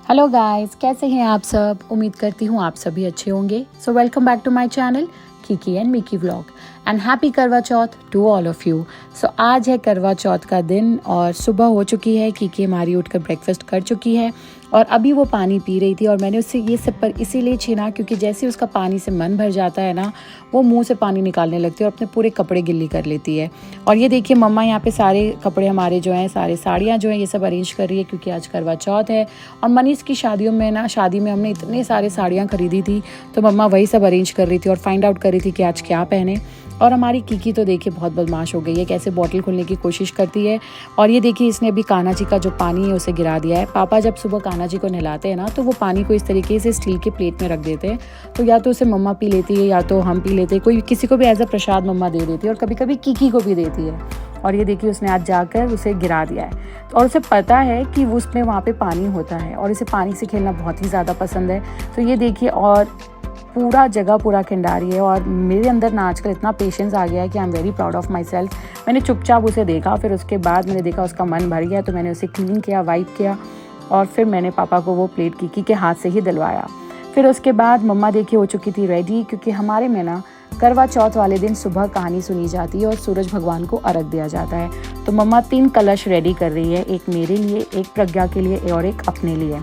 Hello guys, कैसे हैं आप सब। उम्मीद करती हूँ आप सभी अच्छे होंगे। So welcome back to my channel Kiki and Miki vlog and happy Karva Chauth to all of you. So आज है करवा चौथ का दिन और सुबह हो चुकी है। कीकी हमारी उठकर ब्रेकफास्ट कर चुकी है और अभी वो पानी पी रही थी और मैंने उससे ये सब पर इसीलिए छीना क्योंकि जैसे उसका पानी से मन भर जाता है ना, वो मुंह से पानी निकालने लगती है और अपने पूरे कपड़े गिल्ली कर लेती है। और ये देखिए मम्मा यहाँ पे सारे कपड़े हमारे जो हैं, सारे साड़ियाँ जो हैं ये सब अरेंज कर रही है क्योंकि आज करवा चौथ है। और मनीष की शादी में हमने इतने सारे साड़ियाँ खरीदी थी तो मम्मा वही सब अरेंज कर रही थी और फाइंड आउट कर रही थी कि आज क्या पहने। और हमारी कीकी तो देखिए बहुत बदमाश हो गई है, कैसे बॉटल खोलने की कोशिश करती है। और ये देखिए इसने अभी कान्हा जी का जो पानी है उसे गिरा दिया है। पापा जब सुबह कान्हा जी को नहलाते हैं ना तो वो पानी को इस तरीके से स्टील के प्लेट में रख देते हैं, तो या तो उसे मम्मा पी लेती है या तो हम पी लेते हैं। कोई किसी को भी एज अ प्रसाद मम्मा दे देती है और कभी कभी कीकी को भी देती है। और ये देखिए उसने आज जाकर उसे गिरा दिया है और उसे पता है कि उसमें वहाँ पे पानी होता है और इसे पानी से खेलना बहुत ही ज़्यादा पसंद है। तो ये देखिए और पूरा जगह पूरा खिंडा रही है और मेरे अंदर ना आजकल इतना पेशेंस आ गया है कि आई am very proud of my self. मैंने चुपचाप उसे देखा, फिर उसके बाद मैंने देखा उसका मन भर गया तो मैंने उसे क्लीन किया, वाइप किया और फिर मैंने पापा को वो प्लेट कीकी के हाथ से ही दिलवाया। फिर उसके बाद मम्मा देखिए हो चुकी थी रेडी क्योंकि हमारे में ना करवा चौथ वाले दिन सुबह कहानी सुनी जाती है और सूरज भगवान को अर्घ दिया जाता है। तो मम्मा 3 कलश रेडी कर रही है, एक मेरे लिए, एक प्रज्ञा के लिए और एक अपने लिए।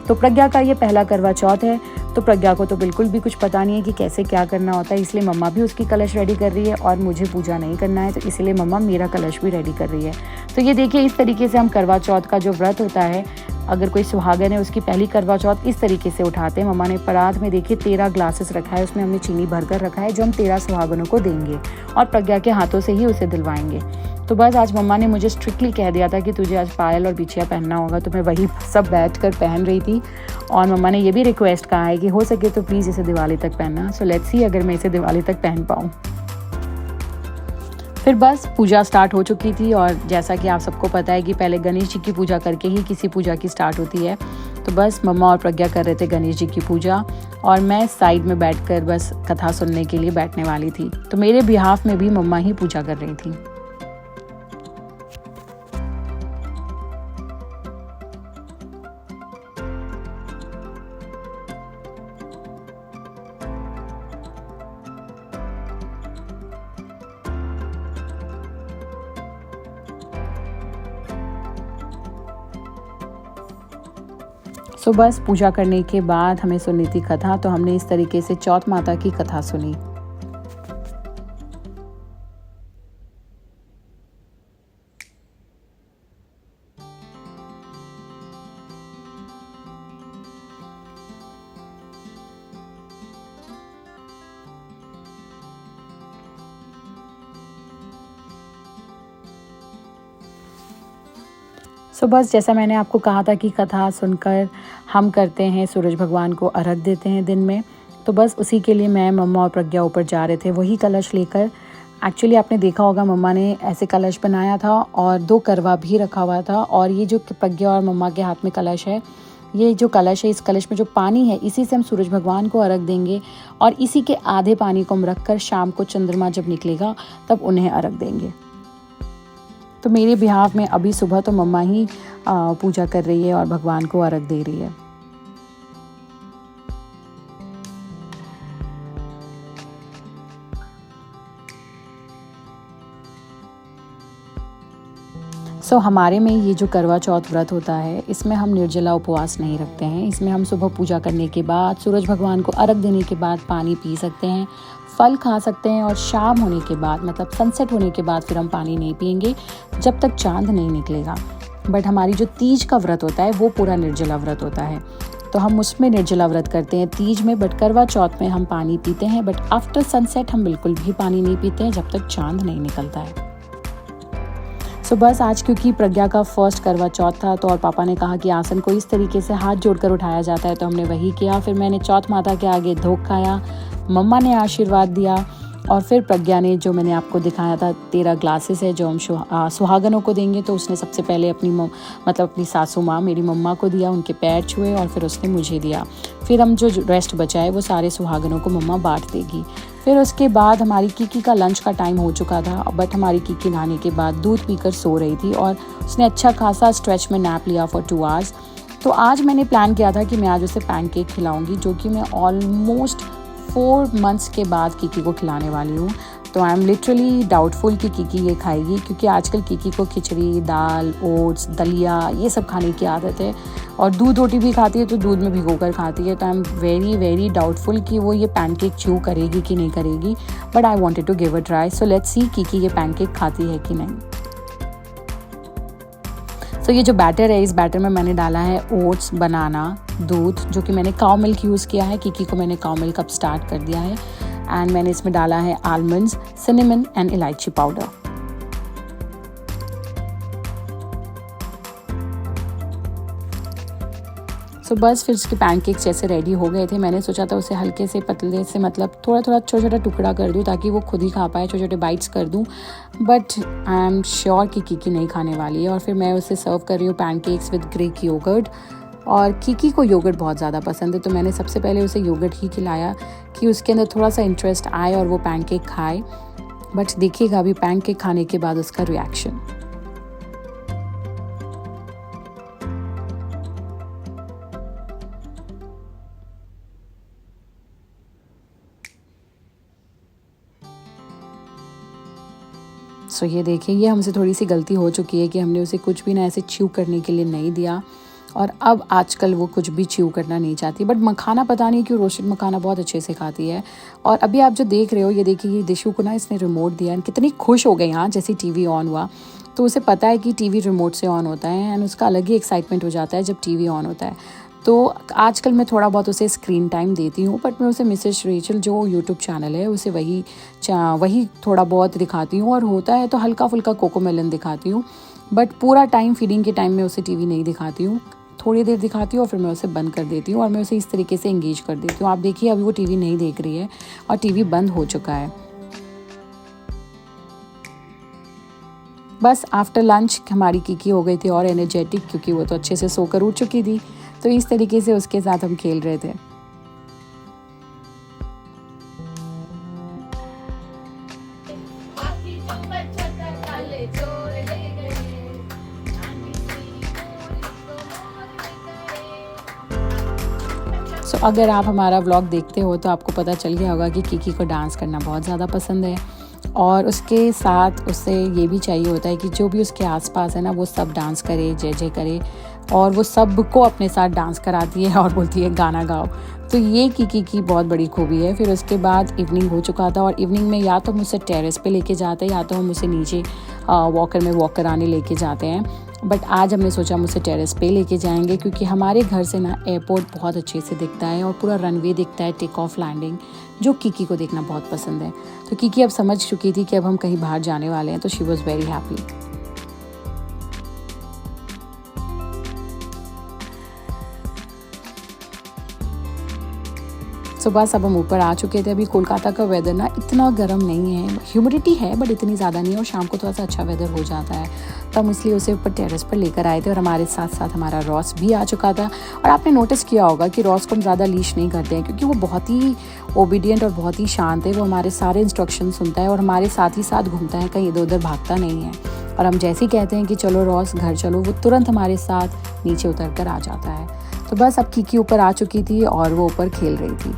तो प्रज्ञा का ये पहला करवा चौथ है तो प्रज्ञा को तो बिल्कुल भी कुछ पता नहीं है कि कैसे क्या करना होता है, इसलिए मम्मा भी उसकी कलश रेडी कर रही है और मुझे पूजा नहीं करना है तो इसलिए मम्मा मेरा कलश भी रेडी कर रही है। तो ये देखिए इस तरीके से हम करवा चौथ का जो व्रत होता है, अगर कोई सुहागन है उसकी पहली करवा चौथ इस तरीके से उठाते हैं। मम्मा ने परात में देखिए 13 ग्लासेस रखा है, उसमें हमने चीनी भरकर रखा है जो हम 13 सुहागनों को देंगे और प्रज्ञा के हाथों से ही उसे दिलवाएंगे। तो बस आज मम्मा ने मुझे स्ट्रिक्टली कह दिया था कि तुझे आज पायल और बिछिया पहनना होगा, तो मैं वही सब बैठकर पहन रही थी। और मम्मा ने ये भी रिक्वेस्ट कहा है कि हो सके तो प्लीज़ इसे दिवाली तक पहनना। सो लेट्स सी अगर मैं इसे दिवाली तक पहन पाऊँ। फिर बस पूजा स्टार्ट हो चुकी थी और जैसा कि आप सबको पता है कि पहले गणेश जी की पूजा करके ही किसी पूजा की स्टार्ट होती है। तो बस मम्मा और प्रज्ञा कर रहे थे गणेश जी की पूजा और मैं साइड में बैठकर बस कथा सुनने के लिए बैठने वाली थी। तो मेरे बिहाफ में भी मम्मा ही पूजा कर रही थी। सो बस पूजा करने के बाद हमें सुननी थी कथा, तो हमने इस तरीके से चौथ माता की कथा सुनी। सो बस जैसा मैंने आपको कहा था कि कथा सुनकर हम करते हैं सूरज भगवान को अर्घ देते हैं दिन में, तो बस उसी के लिए मैं, मम्मा और प्रज्ञा ऊपर जा रहे थे वही कलश लेकर। एक्चुअली आपने देखा होगा मम्मा ने ऐसे कलश बनाया था और 2 करवा भी रखा हुआ था। और ये जो प्रज्ञा और मम्मा के हाथ में कलश है, ये जो कलश है, इस कलश में जो पानी है इसी से हम सूरज भगवान को अर्घ देंगे और इसी के आधे पानी को हम रख कर शाम को चंद्रमा जब निकलेगा तब उन्हें अर्घ देंगे। तो मेरे बिहाफ में अभी सुबह तो मम्मा ही पूजा कर रही है और भगवान को अर्घ दे रही है। सो हमारे में ये जो करवा चौथ व्रत होता है इसमें हम निर्जला उपवास नहीं रखते हैं। इसमें हम सुबह पूजा करने के बाद, सूरज भगवान को अर्घ देने के बाद पानी पी सकते हैं, फल खा सकते हैं और शाम होने के बाद, मतलब सनसेट होने के बाद फिर हम पानी नहीं पिएंगे जब तक चांद नहीं निकलेगा। बट हमारी जो तीज का व्रत होता है वो पूरा निर्जला व्रत होता है, तो हम उसमें निर्जला व्रत करते हैं तीज में। बट करवा चौथ में हम पानी पीते हैं, बट आफ्टर सनसेट हम बिल्कुल भी पानी नहीं पीते हैं जब तक चांद नहीं निकलता है। सो बस आज क्योंकि प्रज्ञा का फर्स्ट करवा चौथ था तो और पापा ने कहा कि आसन को इस तरीके से हाथ जोड़कर उठाया जाता है तो हमने वही किया। फिर मैंने चौथ माता के आगे धोख खाया, मम्मा ने आशीर्वाद दिया और फिर प्रज्ञा ने, जो मैंने आपको दिखाया था 13 ग्लासेस है जो हम सुहागनों को देंगे, तो उसने सबसे पहले अपनी सासू माँ मेरी मम्मा को दिया, उनके पैर छुए और फिर उसने मुझे दिया। फिर हम जो रेस्ट बचाए वो सारे सुहागनों को मम्मा बांट देगी। फिर उसके बाद हमारी कीकी का लंच का टाइम हो चुका था, बट हमारी कीकी नहाने के बाद दूध पीकर सो रही थी और उसने अच्छा खासा स्ट्रेच में नैप लिया फॉर 2 आवर्स। तो आज मैंने प्लान किया था कि मैं आज उसे पैनकेक खिलाऊंगी, जो कि मैं ऑलमोस्ट 4 मंथ्स के बाद कीकी को खिलाने वाली हूँ। तो आई एम लिटरली डाउटफुल कि कीकी ये खाएगी, क्योंकि आजकल कीकी को खिचड़ी, दाल, ओट्स, दलिया ये सब खाने की आदत है, और दूध रोटी भी खाती है तो दूध में भिगोकर खाती है। तो I am very very doubtful कि वो ये पैनकेक च्यू करेगी कि नहीं करेगी, but I wanted to give a try. So let's see Kiki ये पैनकेक खाती है कि नहीं। तो ये जो बैटर है, इस बैटर में मैंने डाला है ओट्स, बनाना, दूध, जो कि मैंने काउ मिल्क यूज़ किया है। कीकी को मैंने काउ मिल्क अब स्टार्ट कर दिया है। एंड मैंने इसमें डाला है आलमंड्स, सिनेमन एंड इलायची पाउडर। सो बस फिर उसके पैनकेक्स जैसे रेडी हो गए थे। मैंने सोचा था उसे हल्के से पतले से, मतलब थोड़ा थोड़ा छोटा छोटा टुकड़ा कर दूँ ताकि वो खुद ही खा पाए, छोटे छोटे बाइट्स कर दूँ। बट आई एम श्योर कि कीकी नहीं खाने वाली है। और फिर मैं उसे सर्व कर रही हूँ पैनकेक्स विद ग्रीक योगर्ट। और कीकी को योगर्ट बहुत ज़्यादा पसंद है, तो मैंने सबसे पहले उसे योगर्ट ही खिलाया कि उसके अंदर थोड़ा सा इंटरेस्ट आए और वो पैनकेक खाए। बट देखिएगा अभी पैनकेक खाने के बाद उसका रिएक्शन। सो ये देखिए, ये हमसे थोड़ी सी गलती हो चुकी है कि हमने उसे कुछ भी ना ऐसे च्यू करने के लिए नहीं दिया, और अब आजकल वो कुछ भी च्यू करना नहीं चाहती। बट मखाना पता नहीं क्यों रोस्टेड मखाना बहुत अच्छे से खाती है। और अभी आप जो देख रहे हो, ये देखिए, ये दिशु को ना इसने रिमोट दिया है। कितनी खुश हो गई यहाँ जैसे टीवी ऑन हुआ, तो उसे पता है कि टीवी रिमोट से ऑन होता है, एंड उसका अलग ही एक्साइटमेंट हो जाता है जब टीवी ऑन होता है। तो आजकल मैं थोड़ा बहुत उसे स्क्रीन टाइम देती हूँ, बट मैं उसे मिसेस रेचल जो यूट्यूब चैनल है उसे वही थोड़ा बहुत दिखाती हूँ, और होता है तो हल्का फुल्का कोकोमेलन दिखाती हूँ। बट पूरा टाइम फीडिंग के टाइम में उसे टीवी नहीं दिखाती हूँ, थोड़ी देर दिखाती हूँ और फिर मैं उसे बंद कर देती हूँ, और मैं उसे इस तरीके से एंगेज कर देती हूँ। आप देखिए अभी वो टीवी नहीं देख रही है और टीवी बंद हो चुका है। बस आफ्टर लंच हमारी कीकी हो गई थी और एनर्जेटिक, क्योंकि वो तो अच्छे से सोकर उठ चुकी थी। तो इस तरीके से उसके साथ हम खेल रहे थे। सो अगर आप हमारा व्लॉग देखते हो तो आपको पता चल गया होगा कि कीकी को डांस करना बहुत ज़्यादा पसंद है, और उसके साथ उससे ये भी चाहिए होता है कि जो भी उसके आसपास है ना वो सब डांस करे, जय जय करे, और वो सबको अपने साथ डांस कराती है और बोलती है गाना गाओ। तो ये कीकी की बहुत बड़ी खूबी है। फिर उसके बाद इवनिंग हो चुका था, और इवनिंग में या तो हम उसे टेरेस पे लेके जाते हैं या तो हम उसे नीचे वॉकर में वॉक कराने लेके जाते हैं। बट आज हमने सोचा हम उसे टेरेस पे लेके जाएंगे, क्योंकि हमारे घर से ना एयरपोर्ट बहुत अच्छे से दिखता है और पूरा रनवे दिखता है, टेक ऑफ लैंडिंग, जो कीकी को देखना बहुत पसंद है। तो कीकी अब समझ चुकी थी कि अब हम कहीं बाहर जाने वाले हैं, तो शी वॉज वेरी हैप्पी। सो बस अब हम ऊपर आ चुके थे। अभी कोलकाता का वेदर ना इतना गर्म नहीं है, ह्यूमिडिटी है बट इतनी ज़्यादा नहीं है, और शाम को थोड़ा सा अच्छा वेदर हो जाता है। तो हम इसलिए उसे ऊपर टेरेस पर लेकर आए थे, और हमारे साथ साथ हमारा रॉस भी आ चुका था। और आपने नोटिस किया होगा कि रॉस को हम ज़्यादा लीश नहीं करते हैं, क्योंकि वो बहुत ही ओबीडियंट और बहुत ही शांत है। वो हमारे सारे इंस्ट्रक्शन सुनता है और हमारे साथ ही साथ घूमता है, कहीं इधर उधर भागता नहीं है। और हम जैसे ही कहते हैं कि चलो रॉस घर चलो, वो तुरंत हमारे साथ नीचे उतर कर आ जाता है। तो बस अब कीकी ऊपर आ चुकी थी और वो ऊपर खेल रही थी।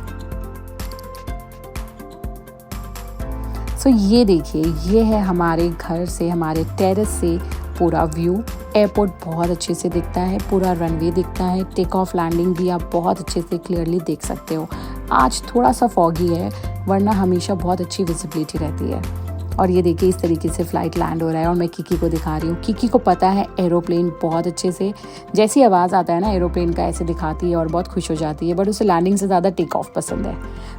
सो ये देखिए, ये है हमारे घर से, हमारे टेरेस से पूरा व्यू। एयरपोर्ट बहुत अच्छे से दिखता है, पूरा रनवे दिखता है, टेक ऑफ लैंडिंग भी आप बहुत अच्छे से क्लियरली देख सकते हो। आज थोड़ा सा फॉगी है, वरना हमेशा बहुत अच्छी विजिबिलिटी रहती है। और ये देखिए इस तरीके से फ़्लाइट लैंड हो रहा है, और मैं कीकी को दिखा रही हूँ। कीकी को पता है एरोप्लेन बहुत अच्छे से, जैसी आवाज़ आता है ना एरोप्लेन का, ऐसे दिखाती है और बहुत खुश हो जाती है। बट उसे लैंडिंग से ज़्यादा टेक ऑफ पसंद है।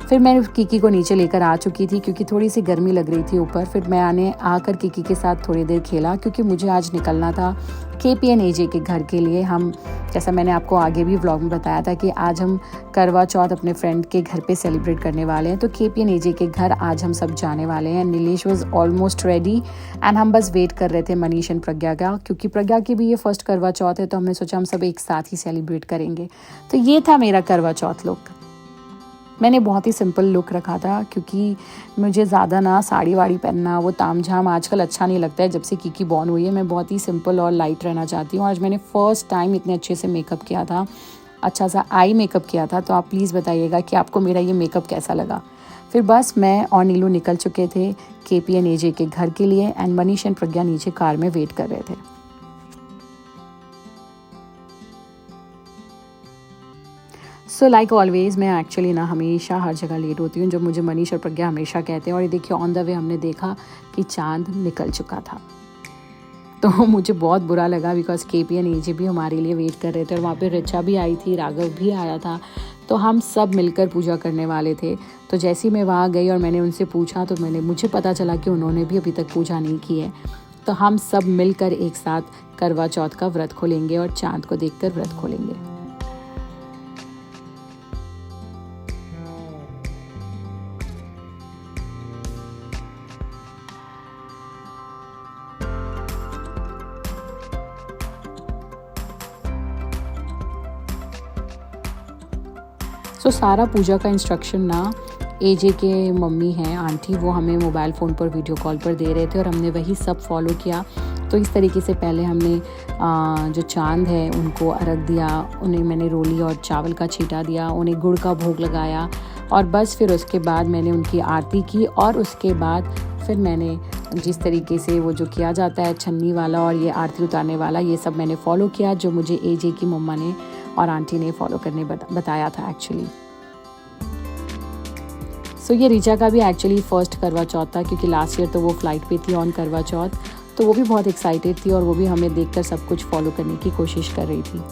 फिर मैं कीकी को नीचे लेकर आ चुकी थी, क्योंकि थोड़ी सी गर्मी लग रही थी ऊपर। फिर मैं आकर कीकी के साथ थोड़ी देर खेला, क्योंकि मुझे आज निकलना था KPN के घर के लिए। हम, जैसा मैंने आपको आगे भी व्लॉग में बताया था कि आज हम करवा चौथ अपने फ्रेंड के घर पे सेलिब्रेट करने वाले हैं। तो KPN के घर आज हम सब जाने वाले हैं। Nilesh was almost ready, and हम बस वेट कर रहे थे मनीष एंड प्रज्ञा का, क्योंकि प्रज्ञा की भी ये फर्स्ट करवा चौथ है। तो हमने सोचा हम सब एक साथ ही सेलिब्रेट करेंगे। तो ये था मेरा करवा चौथ लुक। मैंने बहुत ही सिंपल लुक रखा था क्योंकि मुझे ज़्यादा ना साड़ी वाड़ी पहनना वो तामझाम आजकल अच्छा नहीं लगता है। जब से कीकी बॉर्न हुई है मैं बहुत ही सिंपल और लाइट रहना चाहती हूँ। आज मैंने फ़र्स्ट टाइम इतने अच्छे से मेकअप किया था, अच्छा सा आई मेकअप किया था। तो आप प्लीज़ बताइएगा कि आपको मेरा ये मेकअप कैसा लगा। फिर बस मैं और नीलू निकल चुके थे केपी एंड एजे के घर के लिए एंड मनीष एंड प्रज्ञा नीचे कार में वेट कर रहे थे। सो लाइक ऑलवेज़ मैं एक्चुअली ना हमेशा हर जगह लेट होती हूँ, जो मुझे मनीष और प्रज्ञा हमेशा कहते हैं। और ये देखिए ऑन द वे हमने देखा कि चांद निकल चुका था। तो मुझे बहुत बुरा लगा बिकॉज केपी एंड एजे भी हमारे लिए वेट कर रहे थे और वहाँ पे रिचा भी आई थी, राघव भी आया था। तो हम सब मिलकर पूजा करने वाले थे। तो जैसे ही मैं वहाँ गई और मैंने उनसे पूछा तो मुझे पता चला कि उन्होंने भी अभी तक पूजा नहीं की है। तो हम सब मिलकर एक साथ करवा चौथ का व्रत खोलेंगे और चांद को देखकर व्रत खोलेंगे। सारा पूजा का इंस्ट्रक्शन ना एजे के मम्मी हैं आंटी, वो हमें मोबाइल फ़ोन पर वीडियो कॉल पर दे रहे थे और हमने वही सब फॉलो किया। तो इस तरीके से पहले हमने जो चांद है उनको अर्घ दिया, उन्हें मैंने रोली और चावल का छींटा दिया, उन्हें गुड़ का भोग लगाया और बस फिर उसके बाद मैंने उनकी आरती की। और उसके बाद फिर मैंने जिस तरीके से वो जो किया जाता है छन्नी वाला और ये आरती उतारने वाला, ये सब मैंने फ़ॉलो किया जो मुझे एजे की मम्मा ने और आंटी ने फॉलो करने बताया था एक्चुअली। सो ये रिचा का भी एक्चुअली फ़र्स्ट करवा चौथ था क्योंकि लास्ट ईयर तो वो फ्लाइट पे थी ऑन करवा चौथ। तो वो भी बहुत एक्साइटेड थी और वो भी हमें देखकर सब कुछ फॉलो करने की कोशिश कर रही थी।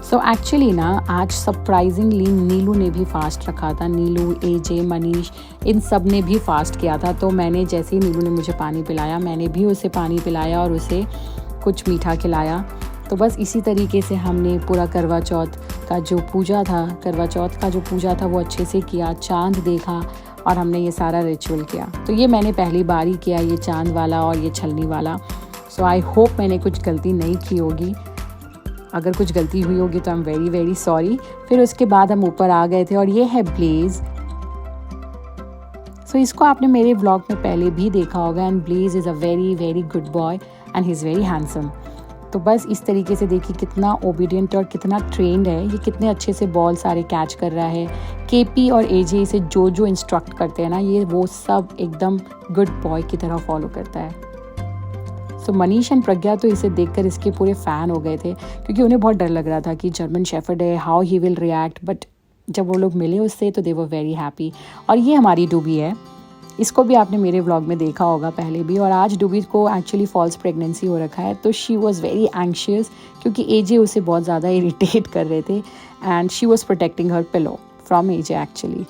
सो एक्चुअली ना आज सरप्राइजिंगली नीलू ने भी फास्ट रखा था। नीलू, एजे, मनीष इन सब ने भी फास्ट किया था। तो मैंने जैसे ही नीलू ने मुझे पानी पिलाया मैंने भी उसे पानी पिलाया और उसे कुछ मीठा खिलाया। तो बस इसी तरीके से हमने पूरा करवा चौथ का जो पूजा था वो अच्छे से किया, चांद देखा और हमने ये सारा रिचुअल किया। तो ये मैंने पहली बार ही किया, ये चांद वाला और ये छलनी वाला। सो आई होप मैंने कुछ गलती नहीं की होगी। अगर कुछ गलती हुई होगी तो I am very very sorry. फिर उसके बाद हम ऊपर आ गए थे और ये है ब्लेज़। सो इसको आपने मेरे व्लॉग में पहले भी देखा होगा and blaze is a very very good boy and he is very handsome. तो बस इस तरीके से देखिए कितना ओबीडियंट और कितना ट्रेंड है, ये कितने अच्छे से बॉल सारे कैच कर रहा है। केपी और एजे इसे जो इंस्ट्रक्ट करते हैं ना, ये वो सब एकदम गुड बॉय की तरह फॉलो करता है। तो मनीष एंड प्रज्ञा तो इसे देखकर इसके पूरे फ़ैन हो गए थे क्योंकि उन्हें बहुत डर लग रहा था कि जर्मन शेफर्ड है, how he will react. But जब वो लोग मिले उससे तो दे वर वेरी हैप्पी। और ये हमारी डूबी है, इसको भी आपने मेरे व्लॉग में देखा होगा पहले भी। और आज डूबी को एक्चुअली फॉल्स प्रेगनेंसी हो रखा है तो शी वॉज़ वेरी एंग्शियस क्योंकि एजे उसे बहुत ज़्यादा इरिटेट कर रहे थे and she was protecting her pillow from AJ actually.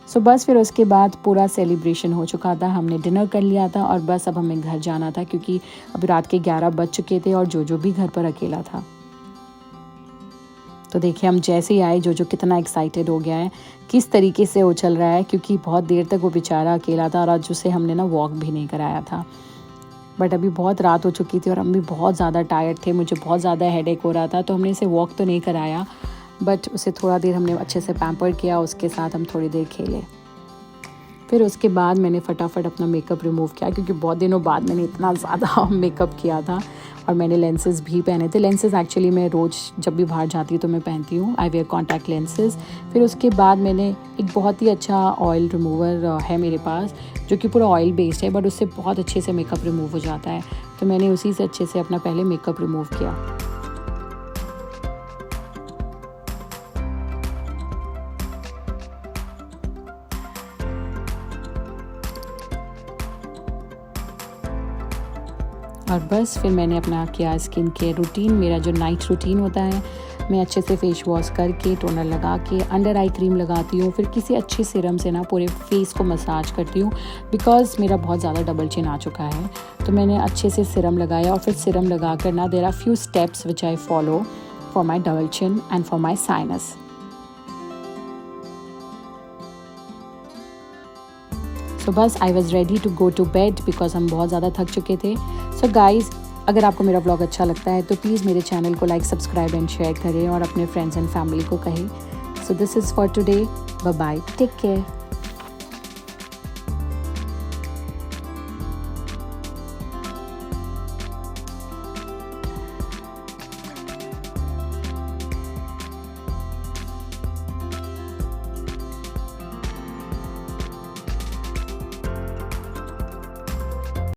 So बस फिर उसके बाद पूरा सेलिब्रेशन हो चुका था, हमने डिनर कर लिया था और बस अब हमें घर जाना था क्योंकि अभी रात के 11 बज चुके थे और जो भी घर पर अकेला था। तो देखिए हम जैसे ही आए जो कितना एक्साइटेड हो गया है, किस तरीके से उछल रहा है क्योंकि बहुत देर तक वो बेचारा अकेला था और आज उसे हमने ना वॉक भी नहीं कराया था। बट अभी बहुत रात हो चुकी थी और हम भी बहुत ज़्यादा टायर्ड थे, मुझे बहुत ज़्यादा हेडेक हो रहा था। तो हमने इसे वॉक तो नहीं कराया बट उसे थोड़ा देर हमने अच्छे से पैम्पर किया, उसके साथ हम थोड़ी देर खेले। फिर उसके बाद मैंने फटाफट अपना मेकअप रिमूव किया क्योंकि बहुत दिनों बाद मैंने इतना ज़्यादा मेकअप किया था और मैंने लेंसेज भी पहने थे। लेंसेज एक्चुअली मैं रोज़ जब भी बाहर जाती हूँ तो मैं पहनती हूँ, आई वेयर कॉन्टैक्ट लेंसेज। फिर उसके बाद मैंने एक बहुत ही अच्छा ऑयल रिमूवर है मेरे पास जो कि पूरा ऑयल बेस्ड है बट उससे बहुत अच्छे से मेकअप रिमूव हो जाता है। तो मैंने उसी से अच्छे से अपना पहले मेकअप रिमूव किया। और बस फिर मैंने अपना किया स्किन केयर रूटीन। मेरा जो नाइट रूटीन होता है, मैं अच्छे से फेस वॉश करके टोनर लगा के अंडर आई क्रीम लगाती हूँ, फिर किसी अच्छे सीरम से ना पूरे फेस को मसाज करती हूँ बिकॉज़ मेरा बहुत ज़्यादा डबल चिन आ चुका है। तो मैंने अच्छे से सीरम लगाया और फिर सीरम लगा कर ना there are few steps which I follow for my double chin and for my sinus. So बस I was ready to go to bed because हम बहुत ज़्यादा थक चुके थे। सो गाइज़, अगर आपको मेरा व्लॉग अच्छा लगता है तो प्लीज़ मेरे चैनल को लाइक, सब्सक्राइब एंड शेयर करें और अपने फ्रेंड्स एंड फैमिली को कहें। So this is for today, bye bye, take care.